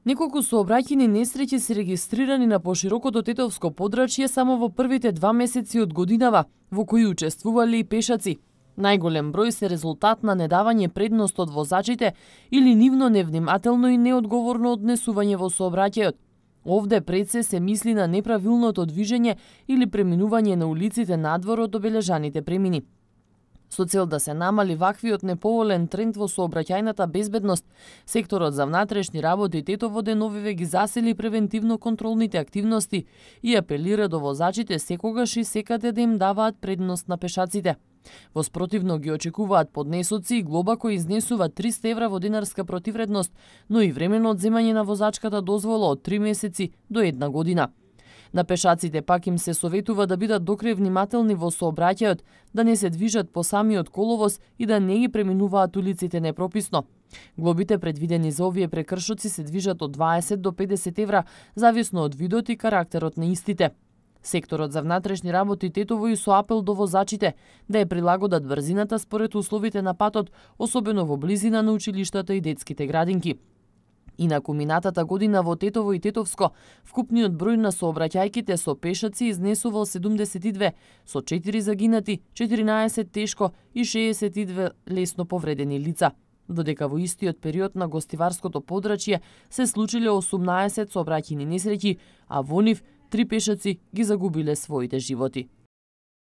Неколку сообраќајни несреќи се регистрирани на поширокото тетовско подрачје само во првите 2 месеци од годинава, во кои учествувале и пешаци. Најголем број се резултат на недавање предност од возачите или нивно невнимателно и неодговорно однесување во сообраќајот. Овде пред се мисли на неправилното движење или преминување на улиците надвор од обележаните премини. Со цел да се намали ваквиот неповолен тренд во сообраќајната безбедност, секторот за внатрешни работи Тетово деновиве ги засили превентивно контролните активности и апелира до возачите секогаш и секаде да им даваат предност на пешаците. Во спротивно ги очекуваат поднесоци и глоба кој изнесува 300 евра во динарска противредност, но и временно одземање на возачката дозвола од 3 месеци до 1 година. На пешаците пак им се советува да бидат докрај внимателни во сообраќајот, да не се движат по самиот коловоз и да не ги преминуваат улиците непрописно. Глобите предвидени за овие прекршоци се движат од 20 до 50 евра, зависно од видот и карактерот на истите. Секторот за внатрешни работи Тетово и со апел до возачите да ја прилагодат брзината според условите на патот, особено во близина на училиштата и детските градинки. Инаку минатата година во Тетово и Тетовско, вкупниот број на сообраќајките со пешаци изнесувал 72, со 4 загинати, 14 тешко и 62 лесно повредени лица. Додека во истиот период на гостиварското подрачје се случиле 18 сообраќајни несреќи, а во нив 3 пешаци ги загубиле своите животи.